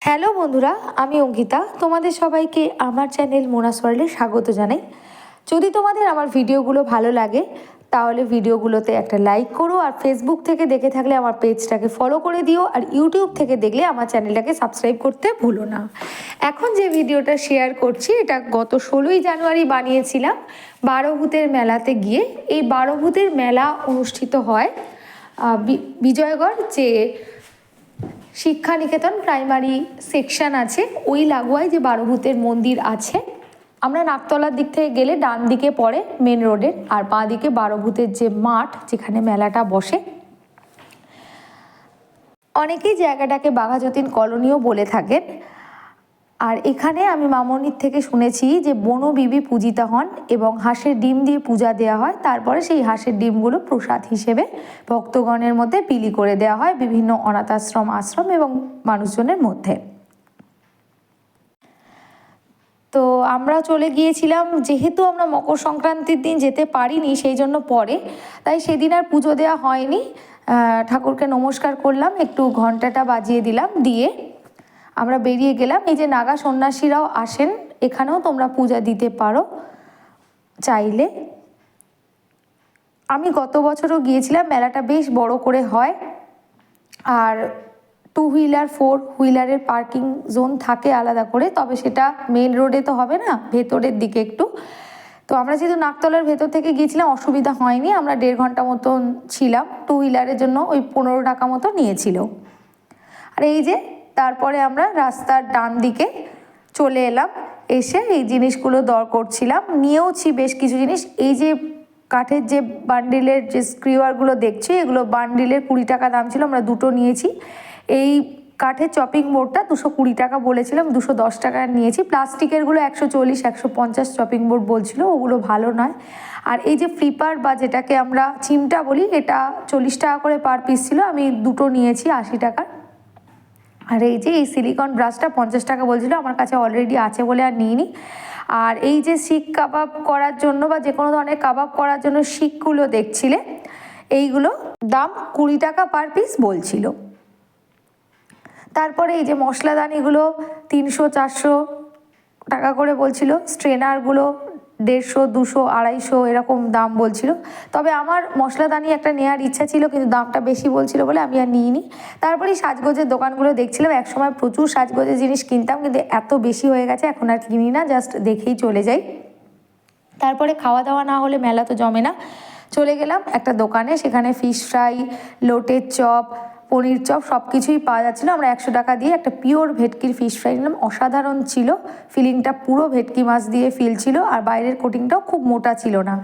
Hello বন্ধুরা, আমি অঙ্কিতা। তোমাদের সবাইকে আমার চ্যানেল মোনাস ওয়ার্ল্ডে স্বাগত জানাই। যদি তোমাদের আমার ভিডিওগুলো ভালো লাগে তাহলে ভিডিওগুলোতে একটা লাইক করো, আর ফেসবুক থেকে দেখে থাকলে আমার পেজটাকে ফলো করে দিও, আর ইউটিউব থেকে দেখলে আমার চ্যানেলটাকে সাবস্ক্রাইব করতে ভুলো না। এখন যে ভিডিওটা শেয়ার করছি এটা গত 16ই জানুয়ারি বানিয়েছিলাম বারোভূতের মেলাতে গিয়ে। এই বারোভূতের মেলা অনুষ্ঠিত হয় বিজয়গড় যে শিক্ষানিকেতন প্রাইমারি সেকশন আছে ওই লাগোয়ায় যে বারোভূতের মন্দির আছে। আমরা নাকতলার দিক থেকে গেলে ডান দিকে পড়ে মেন রোডের, আর বাঁ দিকে বারোভূতের যে মাঠ যেখানে মেলাটা বসে। অনেকেই জায়গাটাকে বাঘাযতীন কলোনিও বলে থাকেন। আর এখানে আমি মামনির থেকে শুনেছি যে বনবিবি পূজিতা হন এবং হাঁসের ডিম দিয়ে পূজা দেওয়া হয়। তারপরে সেই হাঁসের ডিমগুলো প্রসাদ হিসেবে ভক্তগণের মধ্যে বিলি করে দেওয়া হয় বিভিন্ন অনাথ আশ্রম এবং মানুষজনের মধ্যে। তো আমরা চলে গিয়েছিলাম, যেহেতু আমরা মকর সংক্রান্তির দিন যেতে পারিনি সেই জন্য পরে, তাই সেদিন আর পুজো দেওয়া হয়নি। ঠাকুরকে নমস্কার করলাম, একটু ঘন্টাটা বাজিয়ে দিলাম, দিয়ে আমরা বেরিয়ে গেলাম। এই যে নাগা সন্ন্যাসীরাও আসেন, এখানেও তোমরা পূজা দিতে পারো চাইলে। আমি গত বছরও গিয়েছিলাম, মেলাটা বেশ বড় করে হয়, আর 2 হুইলার 4 হুইলারের পার্কিং জোন থাকে আলাদা করে, তবে সেটা মেন রোডে তো হবে না, ভেতরের দিকে একটু। তো আমরা যেহেতু নাকতলার ভেতর থেকে গিয়েছিলাম অসুবিধা হয়নি, আমরা 1.5 ঘন্টা মতন ছিলাম। 2 হুইলারের জন্য ওই 15 টাকা মতো নিয়েছিল। আর এই যে তারপরে আমরা রাস্তার ডান দিকে চলে এলাম, এসে এই জিনিসগুলো দর করছিলাম, নিয়েওছি বেশ কিছু জিনিস। এই যে কাঠের যে বান্ডিলের যে স্ক্রিওয়ারগুলো দেখছি, এগুলো বান্ডিলের 20 টাকা দাম ছিল, আমরা দুটো নিয়েছি। এই কাঠের চপিং বোর্ডটা 220 টাকা বলেছিলাম, 210 টাকা নিয়েছি। প্লাস্টিকেরগুলো 140 150 চপিং বোর্ড বলছিল, ওগুলো ভালো নয়। আর এই যে ফ্লিপার বা যেটাকে আমরা চিমটা বলি, এটা 40 টাকা করে পার পিস ছিল, আমি দুটো নিয়েছি 80 টাকার। আর এই যে এই সিলিকন ব্রাশটা 50 টাকা বলছিল, আমার কাছে অলরেডি আছে বলে আর নিইনি। আর এই যে শিক কাবাব করার জন্য বা যে কোনো ধরনের কাবাব করার জন্য শিকগুলো দেখছিলে, এইগুলো দাম 20 টাকা পার পিস বলছিল। তারপরে এই যে মশলাদানিগুলো 300 400 টাকা করে বলছিল, স্ট্রেনারগুলো 150 200 250 এরকম দাম বলছিল। তবে আমার মশলাদানি একটা নেওয়ার ইচ্ছা ছিল, কিন্তু দামটা বেশি বলছিল বলে আমি আর নিইনি। তারপরে সাজগোজের দোকানগুলো দেখছিলাম, একসময় প্রচুর সাজগোজের জিনিস কিনতাম, কিন্তু এত বেশি হয়ে গেছে এখন আর কিনি না, জাস্ট দেখেই চলে যাই। তারপরে খাওয়া দাওয়া না হলে মেলা তো জমে না। চলে গেলাম একটা দোকানে, সেখানে ফিশ ফ্রাই, লোটের চপ, পনির চপ সব কিছুই পাওয়া যাচ্ছিলো। আমরা 100 টাকা দিয়ে একটা পিওর ভেটকির ফিশ ফ্রাই নিলাম, অসাধারণ ছিল। ফিলিংটা পুরো ভেটকি মাছ দিয়ে ফিল ছিল, আর বাইরের কোটিংটাও খুব মোটা ছিল না।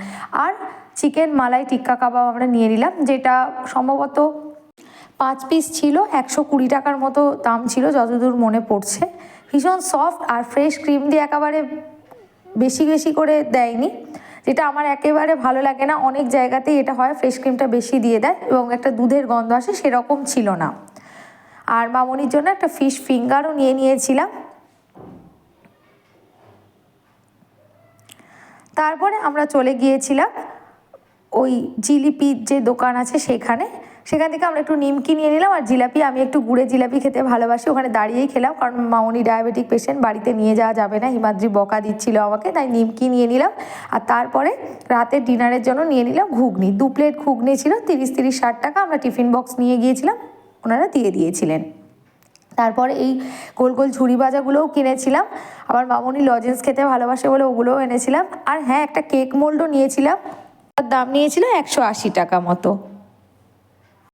আর চিকেন মালাই টিক্কা কাবাব আমরা নিয়ে নিলাম, যেটা সম্ভবত 5 পিস ছিল, 120 টাকার মতো দাম ছিল যতদূর মনে পড়ছে। ভীষণ সফট আর ফ্রেশ ক্রিম দিয়ে একেবারে বেশি বেশি করে দেয়নি, যেটা আমার একেবারে ভালো লাগে না। অনেক জায়গাতেই এটা হয়, ফ্রেশ ক্রিমটা বেশি দিয়ে দেয় এবং একটা দুধের গন্ধ আসে, সেরকম ছিল না। আর মামনির জন্য একটা ফিশ ফিঙ্গারও নিয়ে নিয়েছিলাম। তারপরে আমরা চলে গিয়েছিলাম ওই জিলিপির যে দোকান আছে সেখান থেকে আমরা একটু নিমকি নিয়ে নিলাম, আর জিলাপি, আমি একটু গুড়ের জিলাপি খেতে ভালোবাসি, ওখানে দাঁড়িয়েই খেলাম, কারণ মামনি ডায়াবেটিক পেশেন্ট, বাড়িতে নিয়ে যাওয়া যাবে না, হিমাদ্রি বকা দিচ্ছিল আমাকে, তাই নিমকি নিয়ে নিলাম। আর তারপরে রাতের ডিনারের জন্য নিয়ে নিলাম ঘুগনি, 2 প্লেট ঘুগনি ছিল, 30-60 টাকা। আমরা টিফিন বক্স নিয়ে গিয়েছিলাম, ওনারা দিয়ে দিয়েছিলেন। তারপরে এই গোল গোল ঝুড়ি ভাজাগুলোও কিনেছিলাম, আবার মামনি লজেন্স খেতে ভালোবাসে বলে ওগুলোও এনেছিলাম। আর হ্যাঁ, একটা কেক মোল্ডও নিয়েছিলাম, তার দাম নিয়েছিল 180 টাকা মতো।